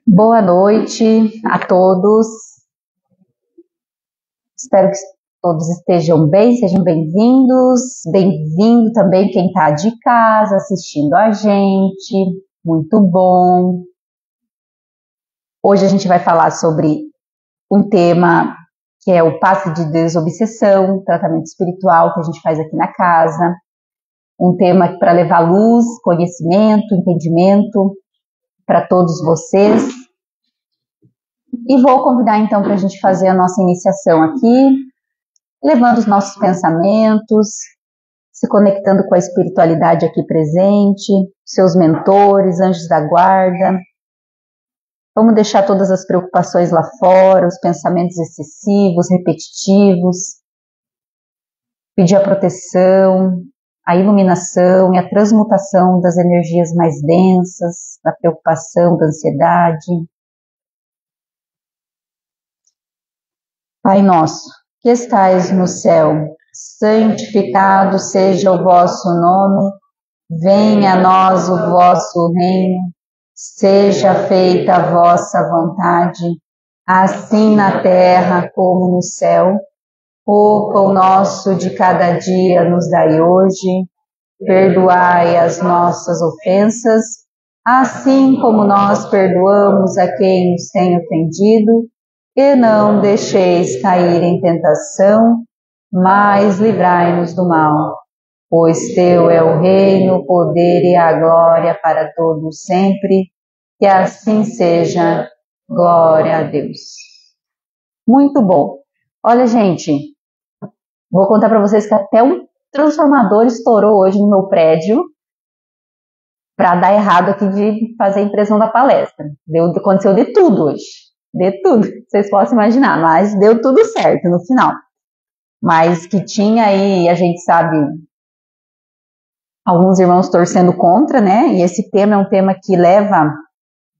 Boa noite a todos. Espero que todos estejam bem, sejam bem-vindos. Bem-vindo também quem está de casa assistindo a gente. Muito bom. Hoje a gente vai falar sobre um tema que é o passe de desobsessão, tratamento espiritual que a gente faz aqui na casa. Um tema para levar luz, conhecimento, entendimento para todos vocês. E vou convidar então para a gente fazer a nossa iniciação aqui, levando os nossos pensamentos, se conectando com a espiritualidade aqui presente, seus mentores, anjos da guarda. Vamos deixar todas as preocupações lá fora, os pensamentos excessivos, repetitivos, pedir a proteção, a iluminação e a transmutação das energias mais densas, da preocupação, da ansiedade. Pai nosso, que estais no céu, santificado seja o vosso nome, venha a nós o vosso reino, seja feita a vossa vontade, assim na terra como no céu. O pão nosso de cada dia nos dai hoje, perdoai as nossas ofensas, assim como nós perdoamos a quem nos tem ofendido, e não deixeis cair em tentação, mas livrai-nos do mal. Pois teu é o reino, o poder e a glória para todos sempre, que assim seja. Glória a Deus. Muito bom. Olha, gente, vou contar para vocês que até um transformador estourou hoje no meu prédio para dar errado aqui de fazer a impressão da palestra. Aconteceu de tudo hoje. De tudo, vocês possam imaginar, mas deu tudo certo no final. Mas que tinha aí, a gente sabe, alguns irmãos torcendo contra, né? E esse tema é um tema que leva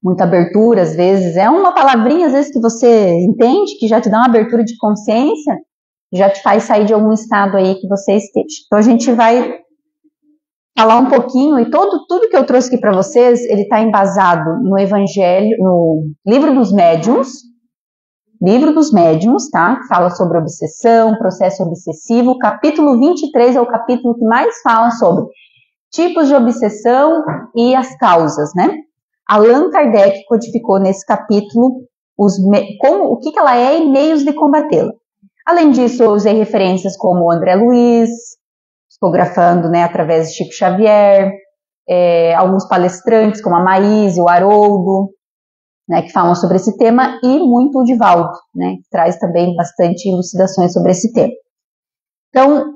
muita abertura, às vezes. É uma palavrinha, às vezes, que você entende, que já te dá uma abertura de consciência, já te faz sair de algum estado aí que você esteja. Então a gente vai falar um pouquinho, e tudo que eu trouxe aqui para vocês, ele está embasado no Evangelho, no Livro dos Médiuns, tá? Que fala sobre obsessão, processo obsessivo. O capítulo 23 é o capítulo que mais fala sobre tipos de obsessão e as causas, né? Allan Kardec codificou nesse capítulo o que ela é e meios de combatê-la. Além disso, eu usei referências como o André Luiz, psicografando, né, através de Chico Xavier, alguns palestrantes como a Maíse, o Haroldo, né, que falam sobre esse tema, e muito o Divaldo, né, que traz também bastante elucidações sobre esse tema. Então,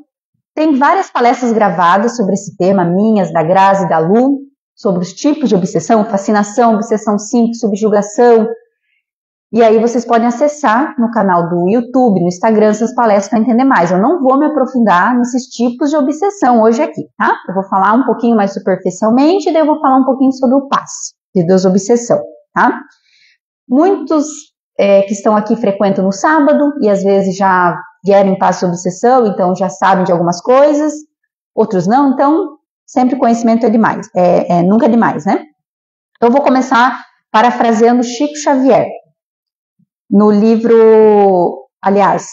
tem várias palestras gravadas sobre esse tema, minhas, da Grazi e da Lu, sobre os tipos de obsessão, fascinação, obsessão simples, subjugação. E aí vocês podem acessar no canal do YouTube, no Instagram, essas palestras para entender mais. Eu não vou me aprofundar nesses tipos de obsessão hoje aqui, tá? Eu vou falar um pouquinho mais superficialmente, e daí eu vou falar um pouquinho sobre o passe de desobsessão, tá? Muitos que estão aqui frequentam no sábado e às vezes já vieram em passe de obsessão, então já sabem de algumas coisas, outros não, então sempre conhecimento é demais, nunca é demais, né? Então eu vou começar parafraseando Chico Xavier. No livro, aliás,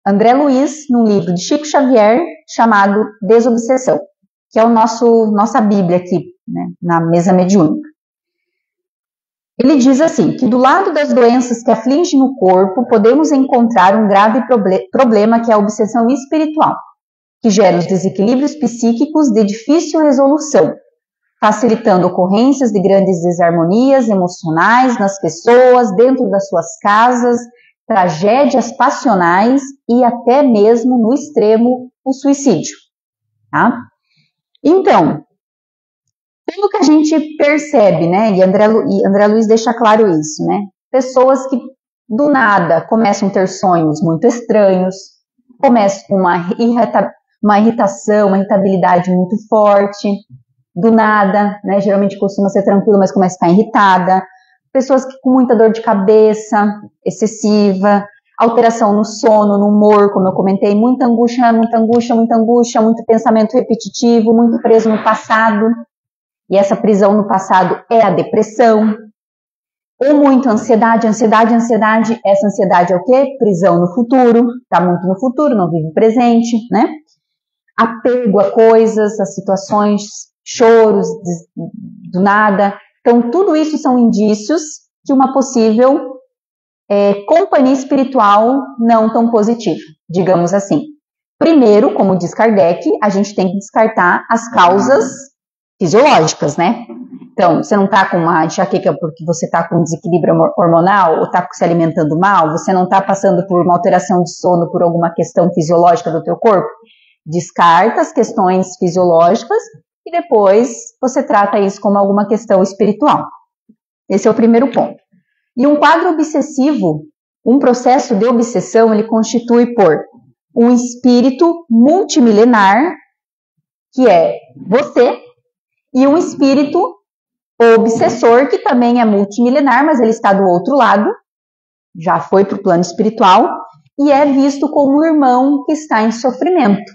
André Luiz, num livro de Chico Xavier, chamado Desobsessão, que é nossa Bíblia aqui, né, na mesa mediúnica. Ele diz assim, que do lado das doenças que afligem o corpo, podemos encontrar um grave problema que é a obsessão espiritual, que gera os desequilíbrios psíquicos de difícil resolução, facilitando ocorrências de grandes desarmonias emocionais nas pessoas, dentro das suas casas, tragédias passionais e até mesmo, no extremo, o suicídio. Tá? Então, pelo que a gente percebe, né, e André Luiz deixa claro isso, né, pessoas que do nada começam a ter sonhos muito estranhos, começam com uma irritação, uma irritabilidade muito forte, do nada, né, geralmente costuma ser tranquila, mas começa a ficar irritada, pessoas que com muita dor de cabeça excessiva, alteração no sono, no humor, como eu comentei, muita angústia, muito pensamento repetitivo, muito preso no passado, e essa prisão no passado é a depressão. Ou muito ansiedade, ansiedade, essa ansiedade é o quê? Prisão no futuro, tá muito no futuro, não vive o presente, né? Apego a coisas, a situações, choros do nada. Então, tudo isso são indícios de uma possível companhia espiritual não tão positiva, digamos assim. Primeiro, como diz Kardec, a gente tem que descartar as causas fisiológicas, né? Então, você não está com uma enxaqueca porque você está com um desequilíbrio hormonal ou está se alimentando mal, você não está passando por uma alteração de sono por alguma questão fisiológica do teu corpo. Descarta as questões fisiológicas e depois você trata isso como alguma questão espiritual. Esse é o primeiro ponto. E um quadro obsessivo, um processo de obsessão, ele constitui por um espírito multimilenar, que é você, e um espírito obsessor, que também é multimilenar, mas ele está do outro lado, já foi para o plano espiritual, e é visto como um irmão que está em sofrimento.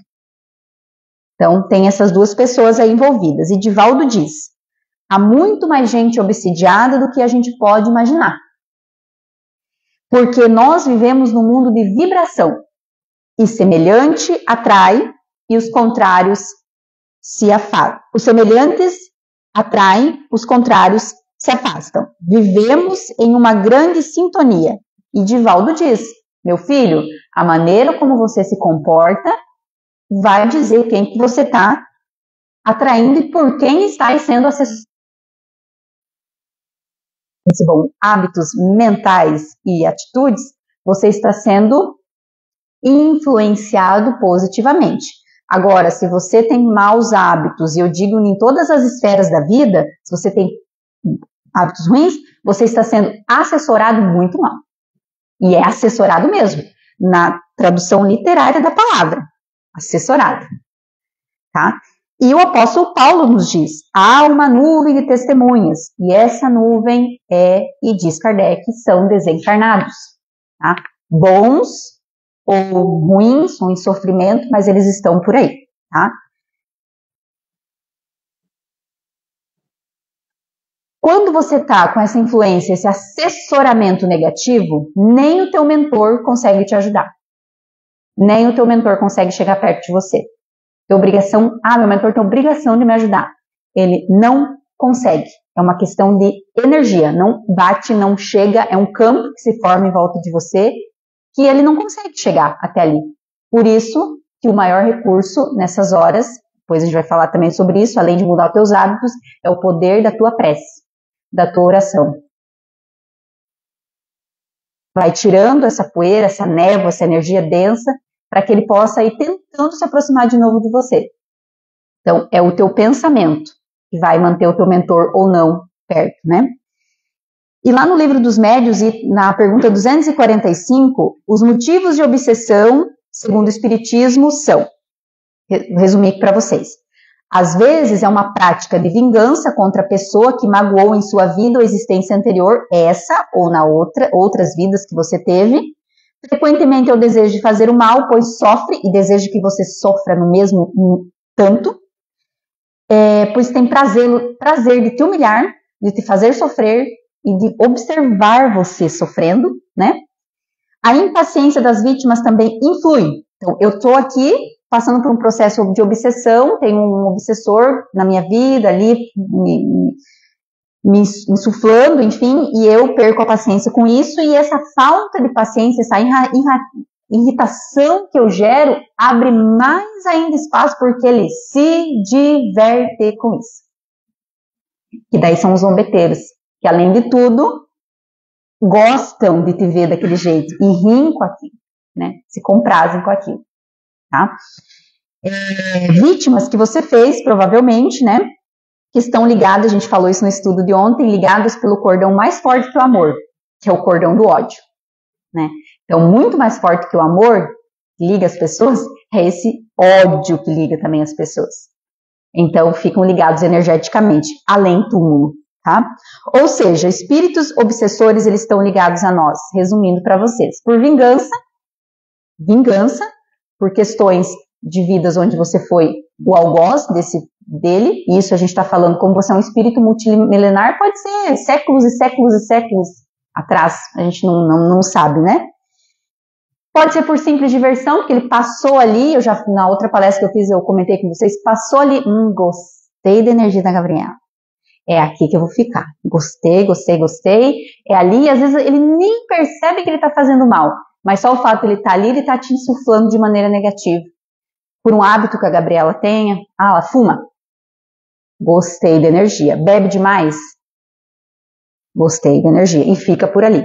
Então, tem essas duas pessoas aí envolvidas. E Divaldo diz, há muito mais gente obsidiada do que a gente pode imaginar. Porque nós vivemos num mundo de vibração, e semelhante atrai, e os contrários se afastam. Os semelhantes atraem, os contrários se afastam. Vivemos em uma grande sintonia. E Divaldo diz, meu filho, a maneira como você se comporta vai dizer quem que você está atraindo e por quem está sendo assessorado. Bom, hábitos mentais e atitudes, você está sendo influenciado positivamente. Agora, se você tem maus hábitos, e eu digo em todas as esferas da vida, se você tem hábitos ruins, você está sendo assessorado muito mal. E é assessorado mesmo, na tradução literária da palavra, assessorado. Tá? E o apóstolo Paulo nos diz, há uma nuvem de testemunhas, e essa nuvem e diz Kardec, são desencarnados. Tá? Bons ou ruins, ou em sofrimento, mas eles estão por aí, tá? Quando você está com essa influência, esse assessoramento negativo, nem o teu mentor consegue te ajudar. Nem o teu mentor consegue chegar perto de você. Tem obrigação, meu mentor tem obrigação de me ajudar. Ele não consegue. É uma questão de energia, não bate, não chega, é um campo que se forma em volta de você, que ele não consegue chegar até ali. Por isso que o maior recurso nessas horas, depois a gente vai falar também sobre isso, além de mudar os teus hábitos, é o poder da tua prece, da tua oração. Vai tirando essa poeira, essa névoa, essa energia densa, para que ele possa ir tentando se aproximar de novo de você. Então, é o teu pensamento que vai manter o teu mentor ou não perto, né? E lá no livro dos médiuns, e na pergunta 245, os motivos de obsessão, segundo o Espiritismo, são, vou resumir aqui para vocês, às vezes é uma prática de vingança contra a pessoa que magoou em sua vida ou existência anterior, essa ou na outras vidas que você teve. Frequentemente é o desejo de fazer o mal, pois sofre e deseja que você sofra no mesmo tanto, pois tem prazer de te humilhar, de te fazer sofrer, e de observar você sofrendo, né? A impaciência das vítimas também influi. Então, eu estou aqui passando por um processo de obsessão, tem um obsessor na minha vida ali, me insuflando, enfim, e eu perco a paciência com isso, e essa falta de paciência, essa irritação que eu gero, abre mais ainda espaço porque ele se diverte com isso. Que daí são os zombeteiros, que além de tudo, gostam de te ver daquele jeito e riem com aquilo, né? Se comprazem com aquilo, tá? Vítimas que você fez, provavelmente, né? Que estão ligadas, a gente falou isso no estudo de ontem, ligadas pelo cordão mais forte que o amor, que é o cordão do ódio, né? Então, muito mais forte que o amor que liga as pessoas, é esse ódio que liga também as pessoas. Então, ficam ligados energeticamente, além túmulo. Tá? Ou seja, espíritos obsessores, eles estão ligados a nós, resumindo para vocês, por vingança, por questões de vidas onde você foi o algoz dele, e isso a gente está falando, como você é um espírito multimilenar, pode ser séculos e séculos e séculos atrás, a gente não sabe, né? Pode ser por simples diversão, porque ele passou ali, na outra palestra que eu fiz, eu comentei com vocês, passou ali, gostei da energia da Gabriela. É aqui que eu vou ficar. Gostei. É ali, e às vezes ele nem percebe que ele está fazendo mal, mas só o fato de ele estar ali, ele está te insuflando de maneira negativa. Por um hábito que a Gabriela tenha, ela fuma. Gostei da energia. Bebe demais? Gostei da energia. E fica por ali.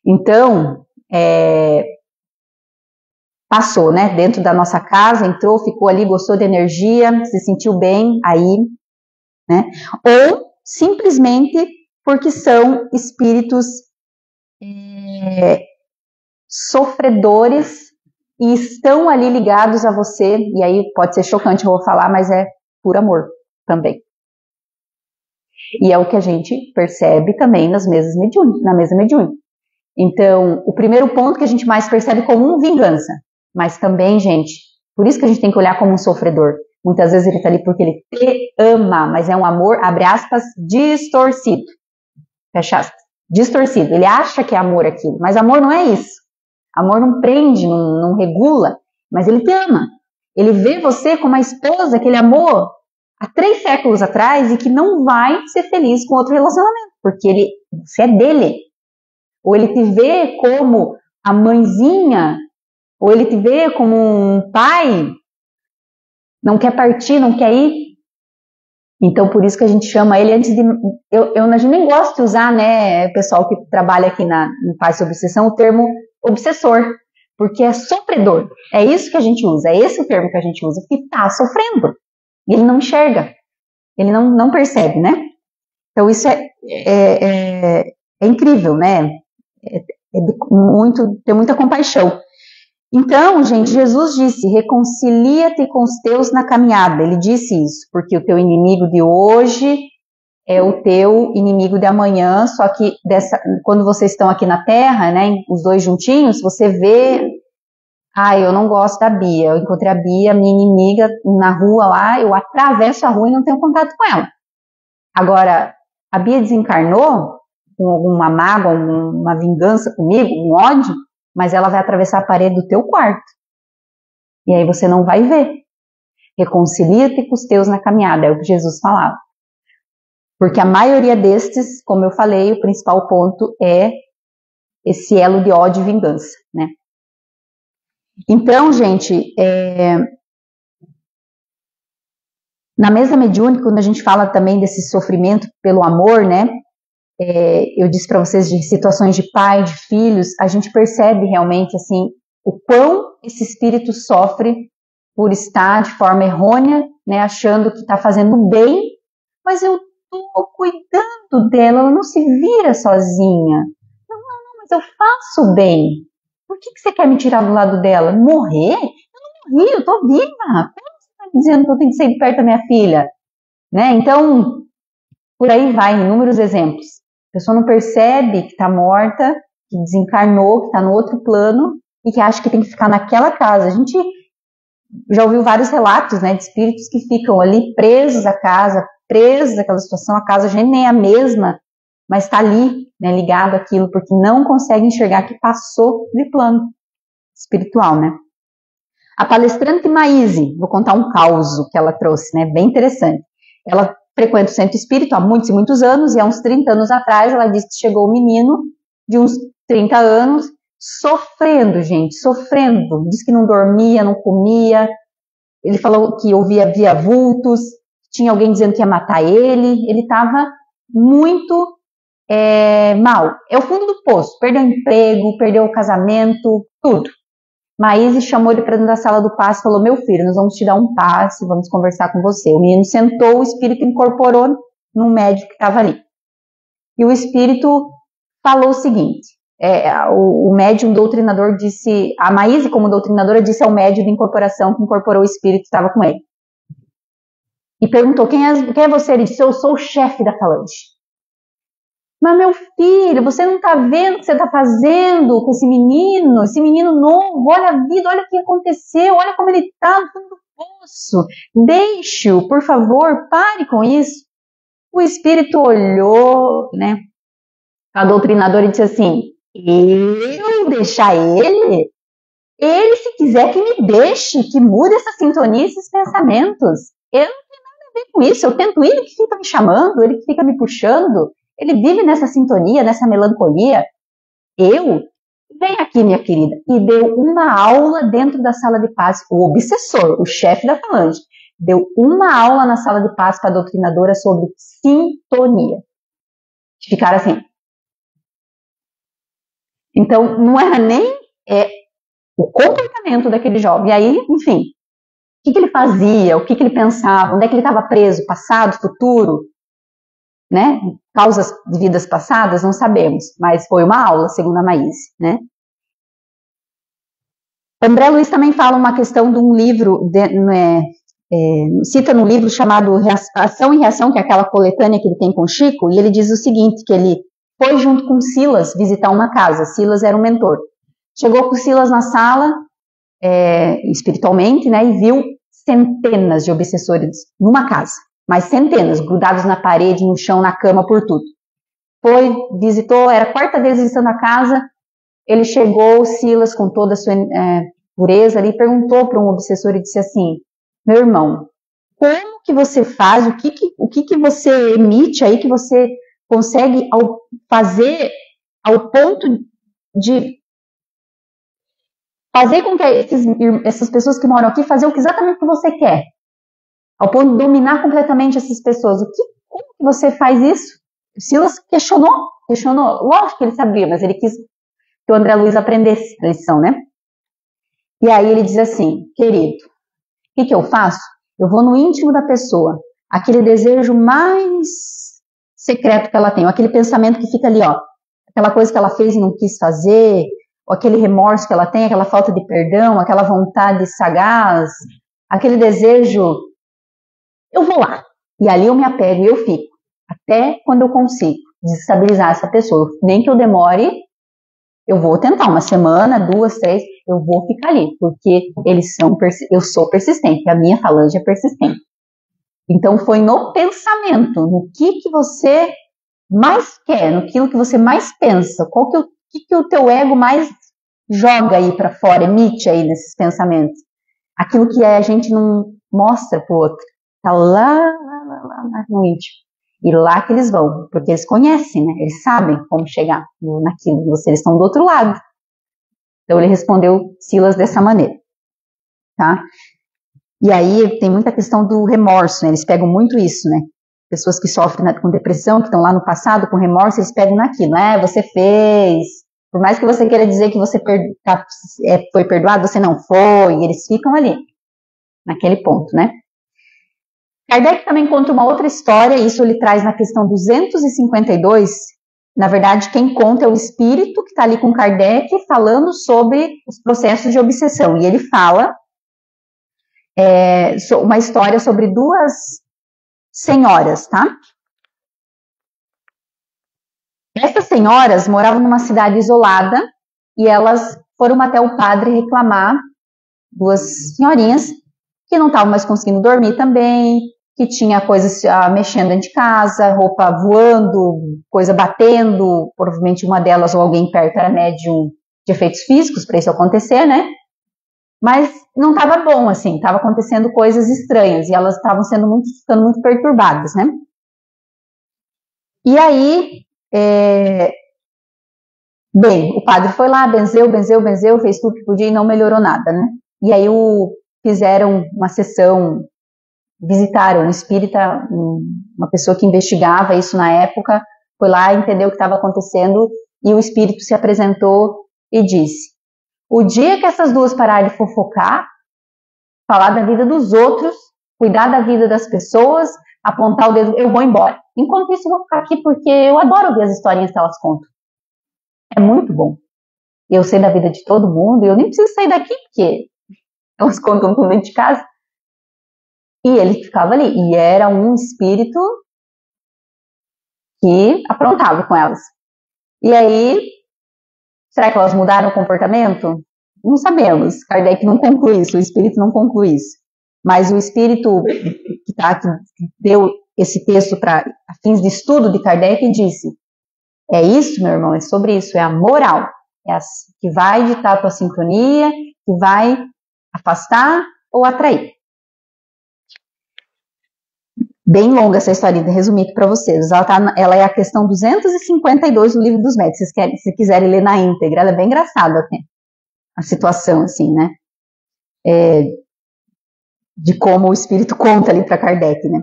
Então, passou, né? Dentro da nossa casa, entrou, ficou ali, gostou da energia, se sentiu bem, aí, né? Ou simplesmente porque são espíritos sofredores e estão ali ligados a você, e aí pode ser chocante eu vou falar, mas é por amor também. E é o que a gente percebe também na mesa mediúnica. Então, o primeiro ponto que a gente mais percebe como vingança, mas também, gente, por isso que a gente tem que olhar como um sofredor. Muitas vezes ele está ali porque ele te ama, mas é um amor, abre aspas, distorcido. Fecha aspas. Distorcido. Ele acha que é amor aquilo, mas amor não é isso. Amor não prende, não regula, mas ele te ama. Ele vê você como a esposa que ele amou há 3 séculos atrás e que não vai ser feliz com outro relacionamento, porque você é dele. Ou ele te vê como a mãezinha, ou ele te vê como um pai, não quer partir, não quer ir. Então, por isso que a gente chama ele antes de... a gente nem gosta de usar, né, pessoal que trabalha aqui no Paz sobre Obsessão, o termo obsessor, porque é sofredor. É isso que a gente usa, é esse o termo que a gente usa, porque está sofrendo. E ele não enxerga, ele não percebe, né? Então, isso é incrível, né? Tem muita compaixão. Então, gente, Jesus disse, reconcilia-te com os teus na caminhada. Ele disse isso, porque o teu inimigo de hoje é o teu inimigo de amanhã, só que quando vocês estão aqui na Terra, né, os dois juntinhos, você vê, eu não gosto da Bia, eu encontrei a Bia, minha inimiga, na rua lá, eu atravesso a rua e não tenho contato com ela. Agora, a Bia desencarnou com alguma mágoa, uma vingança comigo, um ódio, mas ela vai atravessar a parede do teu quarto. E aí você não vai ver. Reconcilia-te com os teus na caminhada, é o que Jesus falava. Porque a maioria destes, como eu falei, o principal ponto é esse elo de ódio e vingança, né? Então, gente, na mesa mediúnica, quando a gente fala também desse sofrimento pelo amor, né? Eu disse para vocês de situações de pai, de filhos, a gente percebe realmente assim o quão esse espírito sofre por estar de forma errônea, né, achando que está fazendo bem, mas eu estou cuidando dela, ela não se vira sozinha. Não, mas eu faço bem. Por que você quer me tirar do lado dela? Morrer? Eu não morri, eu estou viva. Como você está dizendo que eu tenho que sair de perto da minha filha? Né? Então, por aí vai, inúmeros exemplos. A pessoa não percebe que está morta, que desencarnou, que está no outro plano e que acha que tem que ficar naquela casa. A gente já ouviu vários relatos, né, de espíritos que ficam ali presos à casa, presos àquela situação, a casa já nem é a mesma, mas está ali, né, ligado àquilo, porque não consegue enxergar que passou de plano espiritual, né. A palestrante Maíse, vou contar um caso que ela trouxe, né, bem interessante. Ela frequenta o centro espírita há muitos e muitos anos, e há uns 30 anos atrás ela disse que chegou um menino de uns 30 anos, sofrendo, gente, sofrendo. Diz que não dormia, não comia. Ele falou que via vultos, tinha alguém dizendo que ia matar ele. Ele estava muito mal. É o fundo do poço. Perdeu o emprego, perdeu o casamento, tudo. Maíse chamou ele para dentro da sala do passe e falou, meu filho, nós vamos te dar um passe, vamos conversar com você. O menino sentou, o espírito incorporou num médico que estava ali. E o espírito falou o seguinte, o médium doutrinador disse, a Maíse como doutrinadora disse ao médium de incorporação que incorporou o espírito que estava com ele. E perguntou, quem é você? Ele disse, eu sou o chefe da falange. Mas meu filho, você não está vendo o que você está fazendo com esse menino novo, olha a vida, olha o que aconteceu, olha como ele está no fundo do poço, deixe-o, por favor, pare com isso. O espírito olhou, né, a doutrinadora e disse assim, eu deixar ele? Ele, se quiser, que me deixe, que mude essa sintonia, esses pensamentos. Eu não tenho nada a ver com isso, eu tento ele que fica me chamando, ele que fica me puxando, ele vive nessa sintonia, nessa melancolia. Eu? Vem aqui, minha querida. E deu uma aula dentro da sala de paz, o obsessor, o chefe da falange, deu uma aula na sala de paz para a doutrinadora sobre sintonia. Ficaram assim. Então, não era nem o comportamento daquele jovem. E aí, enfim, o que ele fazia, o que ele pensava, onde é que ele estava preso, passado, futuro, né? Causas de vidas passadas, não sabemos, mas foi uma aula, segundo a Maíse, né? André Luiz também fala uma questão de um livro, cita no livro chamado Ação e Reação, que é aquela coletânea que ele tem com o Chico, e ele diz o seguinte, que ele foi junto com Silas visitar uma casa, Silas era um mentor. Chegou com Silas na sala, espiritualmente, né, e viu centenas de obsessores numa casa, mas centenas, grudados na parede, no chão, na cama, por tudo. Foi, visitou, era a quarta vez visitando a casa, ele chegou, Silas, com toda a sua pureza ali, perguntou para um obsessor e disse assim, meu irmão, como que você faz, o que você emite aí, que você consegue fazer ao ponto de fazer com que essas pessoas que moram aqui fazer exatamente o que você quer, ao ponto de dominar completamente essas pessoas. Como que você faz isso? O Silas questionou. Lógico que ele sabia, mas ele quis que o André Luiz aprendesse a lição, né? E aí ele diz assim, querido, o que eu faço? Eu vou no íntimo da pessoa, aquele desejo mais secreto que ela tem, aquele pensamento que fica ali, ó, aquela coisa que ela fez e não quis fazer, ou aquele remorso que ela tem, aquela falta de perdão, aquela vontade sagaz, aquele desejo, eu vou lá. E ali eu me apego e eu fico, até quando eu consigo desestabilizar essa pessoa. Nem que eu demore, eu vou tentar uma semana, 2, 3, eu vou ficar ali, porque eu sou persistente, a minha falange é persistente. Então foi no pensamento, no que você mais quer, no que você mais pensa, o que o teu ego mais joga aí para fora, emite aí nesses pensamentos. Aquilo que a gente não mostra pro outro, tá lá no íntimo. E lá que eles vão, porque eles conhecem, né? Eles sabem como chegar naquilo, eles estão do outro lado. Então ele respondeu Silas dessa maneira, tá? E aí tem muita questão do remorso, né? Eles pegam muito isso, né? Pessoas que sofrem com depressão, que estão lá no passado com remorso, eles pegam naquilo, né? Você fez, por mais que você queira dizer que você foi perdoado, você não foi, e eles ficam ali, naquele ponto, né? Kardec também conta uma outra história, isso ele traz na questão 252, na verdade quem conta é o espírito que está ali com Kardec falando sobre os processos de obsessão, e ele fala uma história sobre 2 senhoras, tá? Essas senhoras moravam numa cidade isolada e elas foram até o padre reclamar, 2 senhorinhas, que não estavam mais conseguindo dormir também, que tinha coisas mexendo dentro de casa, roupa voando, coisa batendo, provavelmente uma delas ou alguém perto era médium de efeitos físicos para isso acontecer, né? Mas não estava bom, assim, estava acontecendo coisas estranhas e elas estavam ficando muito perturbadas, né? E aí, bem, o padre foi lá, benzeu, fez tudo que podia e não melhorou nada, né? E aí fizeram uma sessão, visitaram um espírita, uma pessoa que investigava isso na época, foi lá, entendeu o que estava acontecendo e o espírito se apresentou e disse: o dia que essas 2 pararem de fofocar, falar da vida dos outros, cuidar da vida das pessoas, apontar o dedo, eu vou embora. Enquanto isso, eu vou ficar aqui porque eu adoro ouvir as historinhas que elas contam. É muito bom. Eu sei da vida de todo mundo e eu nem preciso sair daqui porque elas contam tudo dentro de casa. E ele ficava ali. E era um espírito que aprontava com elas. E aí, será que elas mudaram o comportamento? Não sabemos. Kardec não conclui isso, o espírito não conclui isso. Mas o espírito que deu esse texto para fins de estudo de Kardec disse: é isso, meu irmão, é sobre isso, é a moral, é a que vai ditar a tua sincronia, que vai afastar ou atrair. Bem longa essa história, resumir aqui para vocês. Ela é a questão 252 do Livro dos Médiuns, se quiserem ler na íntegra. Ela é bem engraçada até, a situação, assim, né? De como o espírito conta ali para Kardec, né?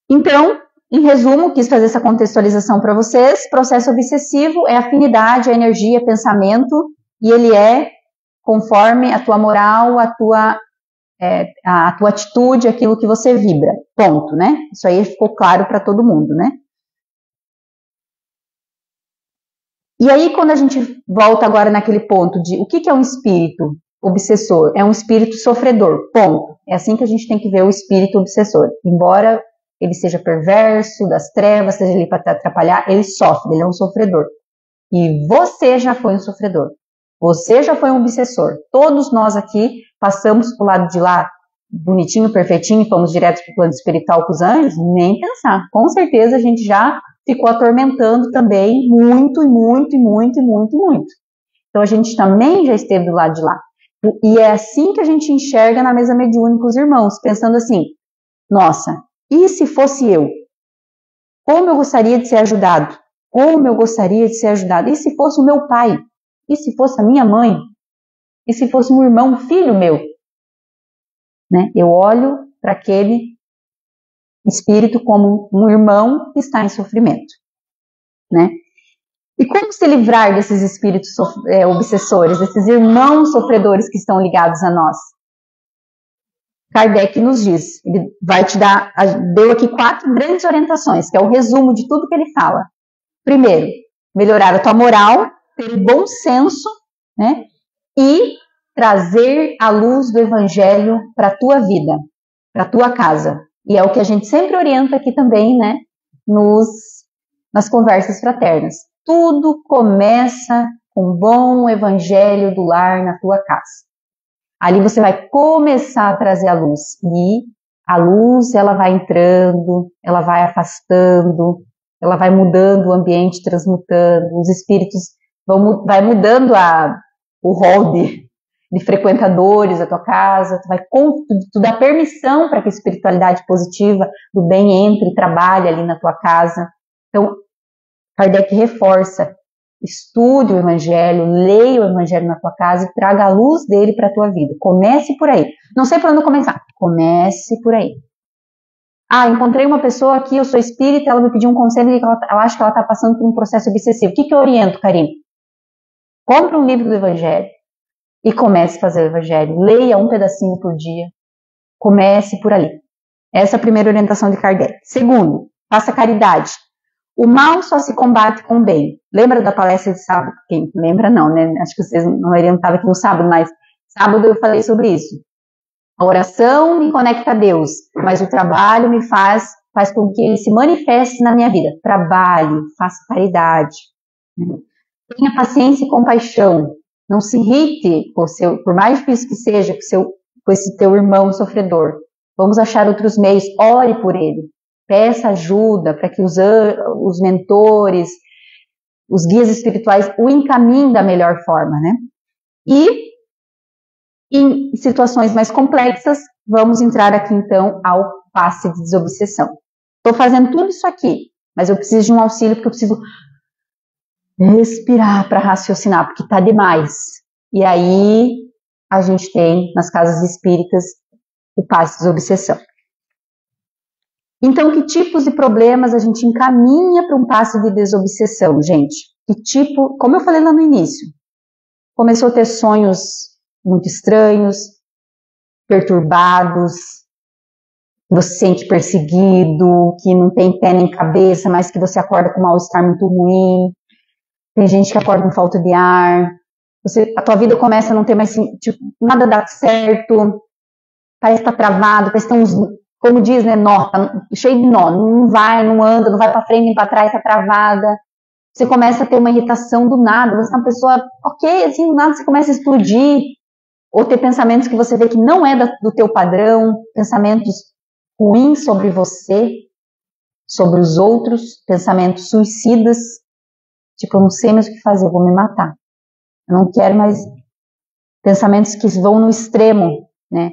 Então, em resumo, quis fazer essa contextualização para vocês. Processo obsessivo é afinidade, a energia, pensamento, e ele é conforme a tua moral, a tua atitude, aquilo que você vibra. Ponto, né? Isso aí ficou claro para todo mundo, né? E aí, quando a gente volta agora naquele ponto de o que é um espírito obsessor? É um espírito sofredor, ponto. É assim que a gente tem que ver o espírito obsessor. Embora ele seja perverso, das trevas, seja ali para te atrapalhar, ele sofre, ele é um sofredor. E você já foi um sofredor. Você já foi um obsessor. Todos nós aqui passamos pro lado de lá, bonitinho, perfeitinho, e fomos direto para o plano espiritual com os anjos? Nem pensar. Com certeza a gente já ficou atormentando também muito, e muito, e muito, e muito, e muito. Então a gente também já esteve do lado de lá. E é assim que a gente enxerga na mesa mediúnica os irmãos, pensando assim: nossa, e se fosse eu? Como eu gostaria de ser ajudado? Como eu gostaria de ser ajudado? E se fosse o meu pai? E se fosse a minha mãe? E se fosse um irmão, um filho meu? Né? Eu olho para aquele espírito como um irmão que está em sofrimento. Né? E como se livrar desses espíritos obsessores, desses irmãos sofredores que estão ligados a nós? Kardec nos diz, ele vai te dar, deu aqui 4 grandes orientações, que é o resumo de tudo que ele fala. Primeiro, melhorar a tua moral, ter bom senso, né? E trazer a luz do Evangelho para a tua vida, para a tua casa. E é o que a gente sempre orienta aqui também, né? Nas conversas fraternas. Tudo começa com um bom Evangelho do lar na tua casa. Ali você vai começar a trazer a luz. E a luz, ela vai entrando, ela vai afastando, ela vai mudando o ambiente, transmutando. Os espíritos vai mudando o rol de frequentadores da tua casa. Tu dá permissão para que a espiritualidade positiva do bem entre e trabalhe ali na tua casa. Então, Kardec reforça: estude o Evangelho, leia o Evangelho na tua casa e traga a luz dele para a tua vida. Comece por aí. Não sei por onde começar. Comece por aí. Encontrei uma pessoa aqui, eu sou espírita, ela me pediu um conselho e eu acho que ela está passando por um processo obsessivo. O que eu oriento, Karine? Compre um livro do Evangelho e comece a fazer o Evangelho. Leia um pedacinho por dia. Comece por ali. Essa é a primeira orientação de Kardec. Segundo, faça caridade. O mal só se combate com o bem. Lembra da palestra de sábado? Quem lembra não, né? Acho que vocês não iriam estar aqui no sábado, mas sábado eu falei sobre isso. A oração me conecta a Deus, mas o trabalho me faz com que ele se manifeste na minha vida. Trabalhe, faça caridade. Tenha paciência e compaixão. Não se irrite, por mais difícil que seja, com esse teu irmão sofredor. Vamos achar outros meios. Ore por ele. Peça ajuda para que os mentores, os guias espirituais o encaminhem da melhor forma, né? E em situações mais complexas, vamos entrar aqui então ao passe de desobsessão. Estou fazendo tudo isso aqui, mas eu preciso de um auxílio porque eu preciso respirar para raciocinar, porque está demais. E aí a gente tem nas casas espíritas o passe de desobsessão. Então, que tipos de problemas a gente encaminha para um passe de desobsessão, gente? Que tipo, como eu falei lá no início, começou a ter sonhos muito estranhos, perturbados, você se sente perseguido, que não tem pé nem cabeça, mas que você acorda com um mal-estar muito ruim. Tem gente que acorda com falta de ar. A tua vida começa a não ter mais, tipo, nada dá certo, parece que tá travado, parece que tem uns, como diz, né, nó, tá cheio de nó, não vai, não anda, não vai para frente nem para trás, tá travada. Você começa a ter uma irritação do nada, você é uma pessoa, ok, assim, do nada você começa a explodir. ou ter pensamentos que você vê que não é do teu padrão, pensamentos ruins sobre você, sobre os outros, pensamentos suicidas, tipo, eu não sei mais o que fazer, eu vou me matar. Eu não quero mais pensamentos que vão no extremo, né?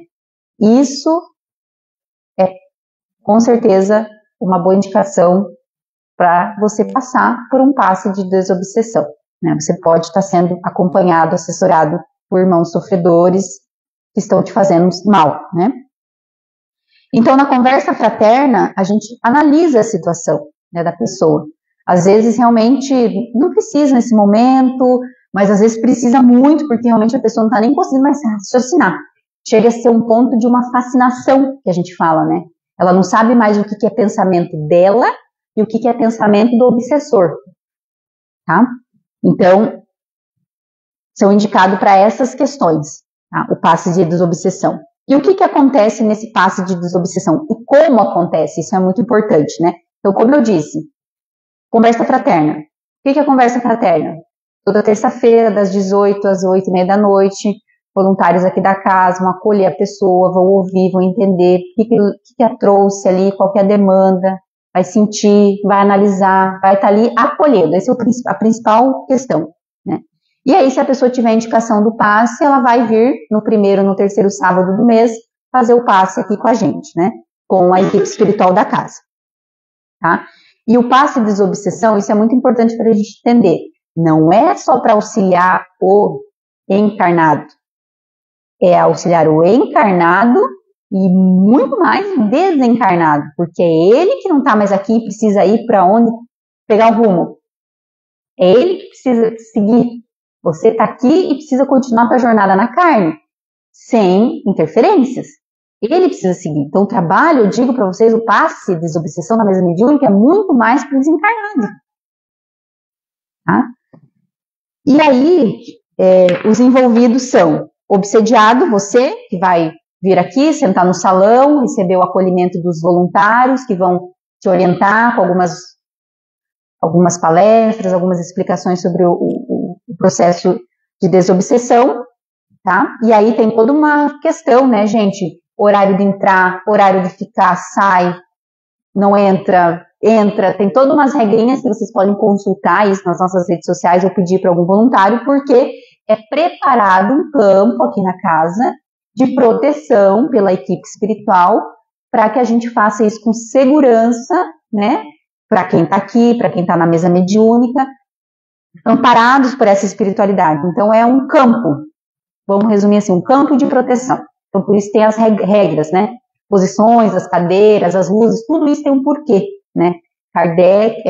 Isso é, com certeza, uma boa indicação para você passar por um passe de desobsessão, né? Você pode estar sendo acompanhado, assessorado por irmãos sofredores que estão te fazendo mal, né? Então, na conversa fraterna, a gente analisa a situação, né, da pessoa. Às vezes, realmente, não precisa nesse momento, mas às vezes precisa muito, porque realmente a pessoa não está nem conseguindo mais raciocinar. Chega a ser um ponto de uma fascinação, que a gente fala, né? Ela não sabe mais o que é pensamento dela e o que é pensamento do obsessor, tá? Então, são indicados para essas questões, tá? O passe de desobsessão. E o que acontece nesse passe de desobsessão? E como acontece? Isso é muito importante, né? Então, como eu disse, conversa fraterna. O que é conversa fraterna? Toda terça-feira, das 18 às 8h30 da noite, voluntários aqui da casa vão acolher a pessoa, vão ouvir, vão entender o que a trouxe ali, qual que é a demanda, vai sentir, vai analisar, vai estar ali acolhendo. Essa é a principal questão, né? E aí, se a pessoa tiver indicação do passe, ela vai vir no primeiro, no terceiro sábado do mês, fazer o passe aqui com a gente, né? Com a equipe espiritual da casa, tá? E o passe de desobsessão, isso é muito importante para a gente entender. Não é só para auxiliar o encarnado. É auxiliar o encarnado e muito mais o desencarnado, porque é ele que não está mais aqui e precisa ir para onde pegar o rumo. É ele que precisa seguir. Você está aqui e precisa continuar para a jornada na carne, sem interferências. Ele precisa seguir. Então, o trabalho, eu digo para vocês, o passe de desobsessão da mesa mediúnica é muito mais para o desencarnado. Tá? E aí, os envolvidos são obsediado, você, que vai vir aqui, sentar no salão, receber o acolhimento dos voluntários, que vão te orientar com algumas palestras, algumas explicações sobre o processo de desobsessão, tá? E aí tem toda uma questão, né, gente? Horário de entrar, horário de ficar, sai, não entra, tem todas umas regrinhas que vocês podem consultar isso nas nossas redes sociais ou pedir para algum voluntário, porque é preparado um campo aqui na casa de proteção pela equipe espiritual para que a gente faça isso com segurança, né? Para quem está aqui, para quem está na mesa mediúnica, amparados por essa espiritualidade. Então, é um campo, vamos resumir assim, um campo de proteção. Então, por isso tem as regras, né? Posições, as cadeiras, as luzes, tudo isso tem um porquê, né? Kardec,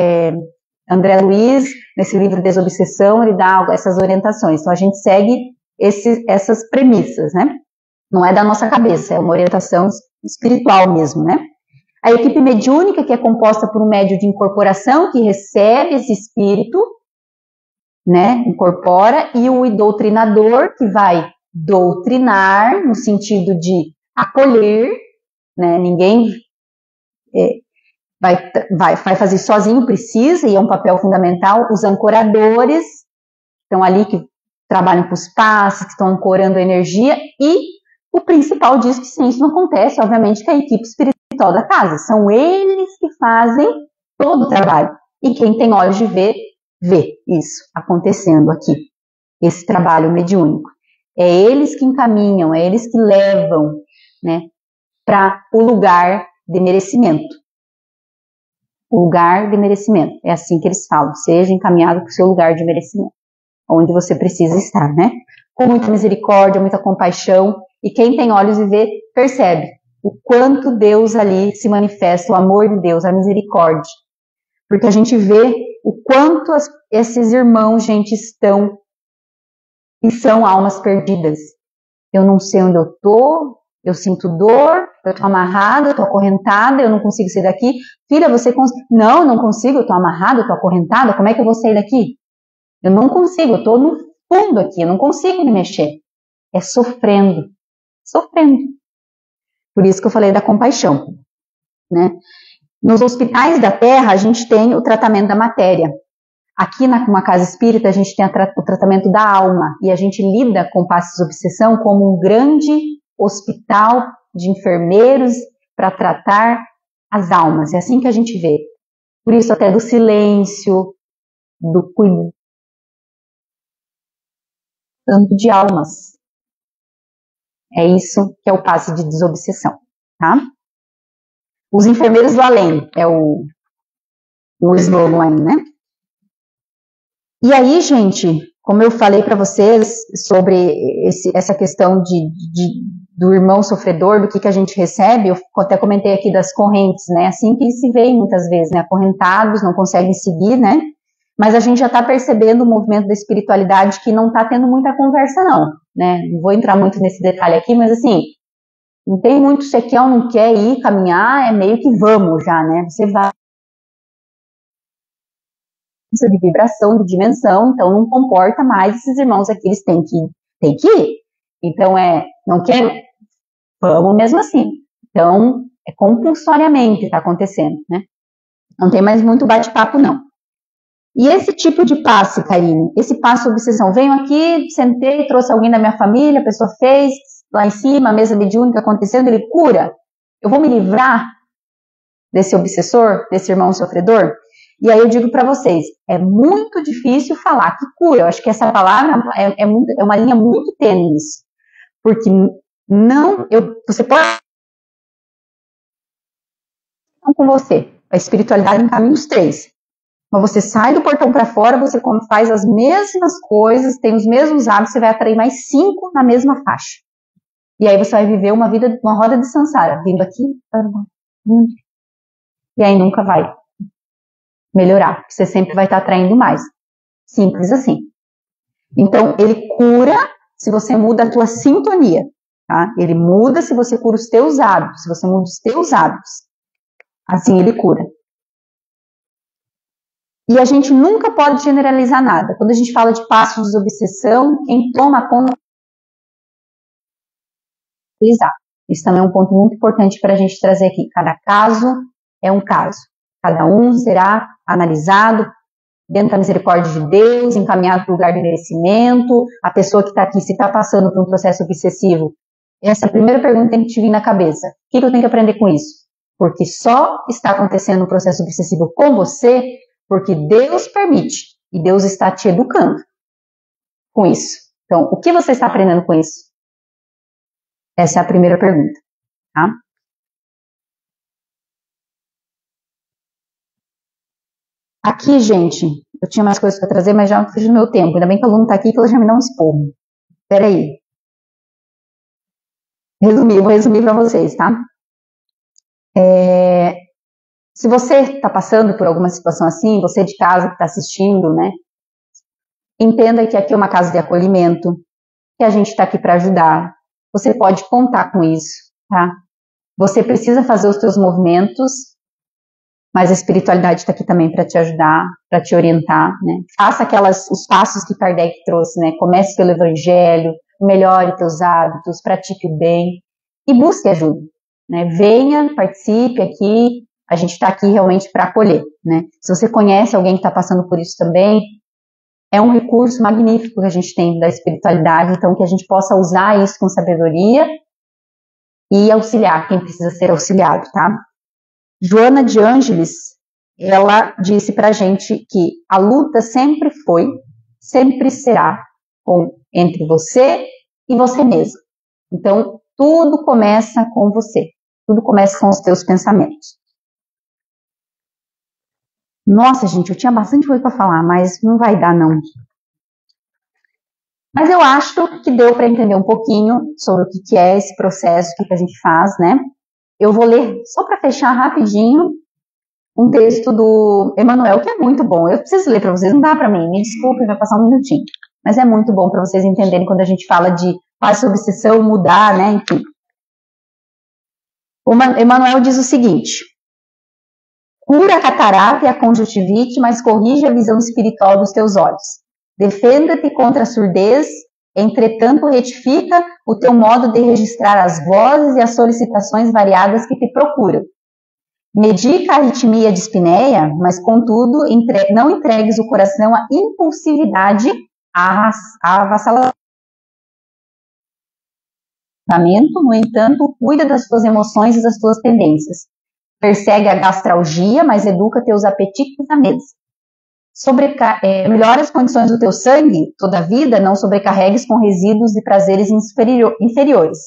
André Luiz, nesse livro Desobsessão, ele dá essas orientações. Então, a gente segue essas premissas, né? Não é da nossa cabeça, é uma orientação espiritual mesmo, né? A equipe mediúnica, que é composta por um médium de incorporação, que recebe esse espírito, né, incorpora, e o doutrinador, que vai doutrinar, no sentido de acolher, né, ninguém vai fazer sozinho, precisa, e é um papel fundamental. Os ancoradores, estão ali, que trabalham com os passes, que estão ancorando a energia, e o principal disso, que sem isso não acontece, obviamente, que é a equipe espiritual da casa. São eles que fazem todo o trabalho. E quem tem olhos de ver, vê isso acontecendo aqui. Esse trabalho mediúnico. É eles que encaminham, é eles que levam, né, para o lugar de merecimento. O lugar de merecimento. É assim que eles falam. Seja encaminhado para o seu lugar de merecimento. Onde você precisa estar, né? Com muita misericórdia, muita compaixão. E quem tem olhos e vê, percebe o quanto Deus ali se manifesta, o amor de Deus, a misericórdia. Porque a gente vê o quanto esses irmãos, gente, estão e são almas perdidas. Eu não sei onde eu tô, eu sinto dor, eu tô amarrada, eu tô acorrentada, eu não consigo sair daqui. Filha, você consegue? Não, eu não consigo, eu tô amarrada, eu tô acorrentada, como é que eu vou sair daqui? Eu não consigo, eu tô no fundo aqui, eu não consigo me mexer. É sofrendo. Por isso que eu falei da compaixão, né? Nos hospitais da Terra, a gente tem o tratamento da matéria. aqui numa casa espírita a gente tem o tratamento da alma e a gente lida com passos de obsessão como um grande hospital de enfermeiros para tratar as almas. É assim que a gente vê. Por isso até do silêncio, do cuidado de almas. É isso que é o passe de desobsessão, tá? Os enfermeiros do além é o slogan, né? E aí, gente, como eu falei para vocês sobre essa questão do irmão sofredor, do que a gente recebe, eu até comentei aqui das correntes, né? Assim que se vê muitas vezes, né? Acorrentados, não conseguem seguir, né? Mas a gente já está percebendo o movimento da espiritualidade que não está tendo muita conversa, não, né? Não vou entrar muito nesse detalhe aqui, mas assim, não tem muito se quer ou não quer ir caminhar, é meio que vamos já, né? Você vai de vibração, de dimensão, então não comporta mais esses irmãos aqui, eles têm que ir. Então não quero, vamos mesmo assim. Então, é compulsoriamente está acontecendo, né? Não tem mais muito bate-papo, não. E esse tipo de passe, Karine, esse passe obsessão, venho aqui, sentei, trouxe alguém da minha família, a pessoa fez, lá em cima, a mesa mediúnica acontecendo, ele cura. Eu vou me livrar desse obsessor, desse irmão sofredor? E aí eu digo para vocês, é muito difícil falar que cura. Eu acho que essa palavra é uma linha muito tênue nisso. Porque você pode com você, a espiritualidade encaminha os três. Mas você sai do portão para fora, você faz as mesmas coisas, tem os mesmos hábitos, você vai atrair mais 5 na mesma faixa. E aí você vai viver uma vida, uma roda de samsara, vindo aqui, e aí nunca vai melhorar, porque você sempre vai estar atraindo mais. Simples assim. Então, ele cura se você muda a tua sintonia, tá? Ele muda se você cura os teus hábitos, se você muda os teus hábitos. Assim ele cura. E a gente nunca pode generalizar nada. Quando a gente fala de passos de desobsessão, quem toma conta isso também é um ponto muito importante para a gente trazer aqui. Cada caso é um caso. Cada um será analisado dentro da misericórdia de Deus, encaminhado para o lugar de merecimento. A pessoa que está aqui, se está passando por um processo obsessivo, essa é a primeira pergunta tem que te vir na cabeça. O que eu tenho que aprender com isso? Porque só está acontecendo um processo obsessivo com você porque Deus permite. E Deus está te educando com isso. Então, o que você está aprendendo com isso? Essa é a primeira pergunta, tá? Aqui, gente, eu tinha mais coisas para trazer, mas já fugiu do meu tempo. Ainda bem que a aluna está aqui, que ela já me dá um esporro. Peraí. Vou resumir para vocês, tá? Se você está passando por alguma situação assim, você de casa que está assistindo, né? Entenda que aqui é uma casa de acolhimento, que a gente está aqui para ajudar. Você pode contar com isso, tá? Você precisa fazer os seus movimentos, mas a espiritualidade está aqui também para te ajudar, para te orientar, né? Faça os passos que Kardec trouxe, né? Comece pelo Evangelho, melhore teus hábitos, pratique o bem e busque ajuda, né? Venha, participe aqui, a gente está aqui realmente para acolher, né? Se você conhece alguém que está passando por isso também, é um recurso magnífico que a gente tem da espiritualidade, então que a gente possa usar isso com sabedoria e auxiliar quem precisa ser auxiliado, tá? Joana de Ângeles, ela disse pra gente que a luta sempre foi, sempre será entre você e você mesmo. Então, tudo começa com você, tudo começa com os teus pensamentos. Nossa, gente, eu tinha bastante coisa para falar, mas não vai dar, não. Mas eu acho que deu para entender um pouquinho sobre o que é esse processo, o que a gente faz, né? Eu vou ler, só para fechar rapidinho, um texto do Emmanuel, que é muito bom. Eu preciso ler para vocês, não dá para mim, me desculpe, vai passar um minutinho. Mas é muito bom para vocês entenderem quando a gente fala de passe obsessão, mudar, né? Enfim. O Emmanuel diz o seguinte: cura a catarata e a conjuntivite, mas corrige a visão espiritual dos teus olhos. Defenda-te contra a surdez, entretanto retifica o teu modo de registrar as vozes e as solicitações variadas que te procuram. Medica a arritmia de espinéia, mas, contudo, não entregues o coração à impulsividade, a avassalamento. No entanto, cuida das tuas emoções e das tuas tendências. Persegue a gastralgia, mas educa teus apetites à mesa. Melhora as condições do teu sangue, toda a vida, não sobrecarregues com resíduos e prazeres inferiores.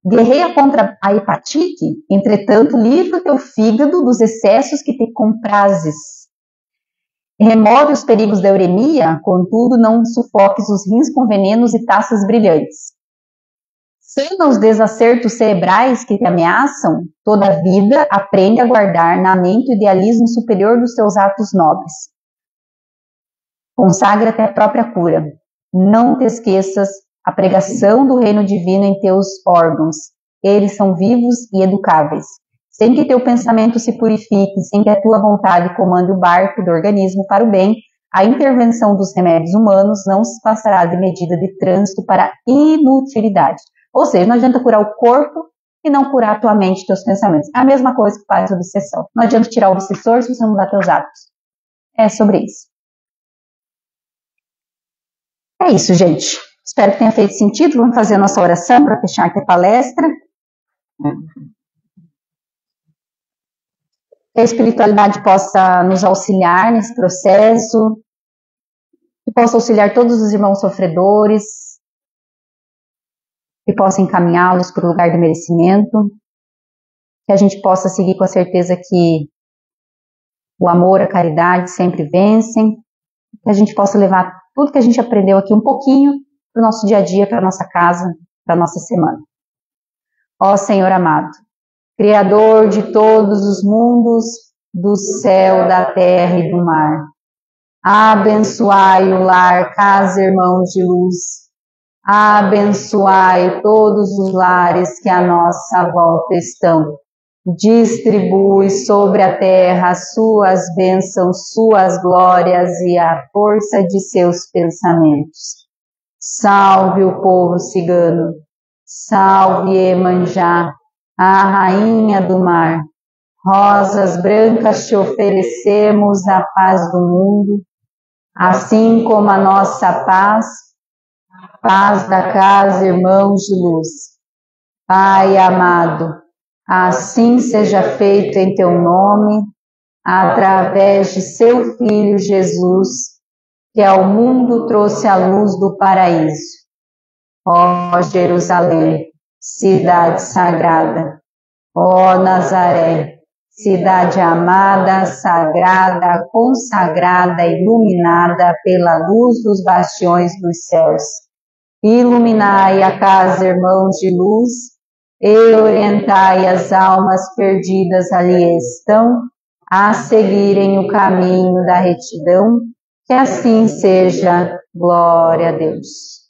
Guerreia contra a hepatite, entretanto, livra o teu fígado dos excessos que te comprazes. Remove os perigos da uremia, contudo, não sufoques os rins com venenos e taças brilhantes. Sana os desacertos cerebrais que te ameaçam, toda a vida aprende a guardar na mente o idealismo superior dos teus atos nobres. Consagra-te à própria cura. Não te esqueças a pregação do reino divino em teus órgãos. Eles são vivos e educáveis. Sem que teu pensamento se purifique, sem que a tua vontade comande o barco do organismo para o bem, a intervenção dos remédios humanos não se passará de medida de trânsito para inutilidade. Ou seja, não adianta curar o corpo e não curar a tua mente e teus pensamentos. É a mesma coisa que faz a obsessão. Não adianta tirar o obsessor se você não mudar teus hábitos. É sobre isso. É isso, gente. Espero que tenha feito sentido. Vamos fazer a nossa oração para fechar aqui a palestra. Que a espiritualidade possa nos auxiliar nesse processo, que possa auxiliar todos os irmãos sofredores, que possa encaminhá-los para o lugar de merecimento, que a gente possa seguir com a certeza que o amor, a caridade sempre vencem, que a gente possa levar tudo que a gente aprendeu aqui um pouquinho para o nosso dia a dia, para a nossa casa, para a nossa semana. Ó Senhor amado, Criador de todos os mundos, do céu, da terra e do mar, abençoai o lar, casa, irmãos de luz, abençoai todos os lares que à nossa volta estão, distribui sobre a terra suas bênçãos, suas glórias e a força de seus pensamentos. Salve o povo cigano, salve Iemanjá, a rainha do mar. Rosas brancas te oferecemos a paz do mundo, assim como a nossa paz, paz da casa, irmãos de luz. Pai amado, assim seja feito em teu nome, através de seu Filho Jesus, que ao mundo trouxe a luz do paraíso. Ó Jerusalém, cidade sagrada, ó Nazaré, cidade amada, sagrada, consagrada, iluminada pela luz dos bastiões dos céus. Iluminai a casa, irmãos de luz, e orientai as almas perdidas ali estão, a seguirem o caminho da retidão, que assim seja. Glória a Deus.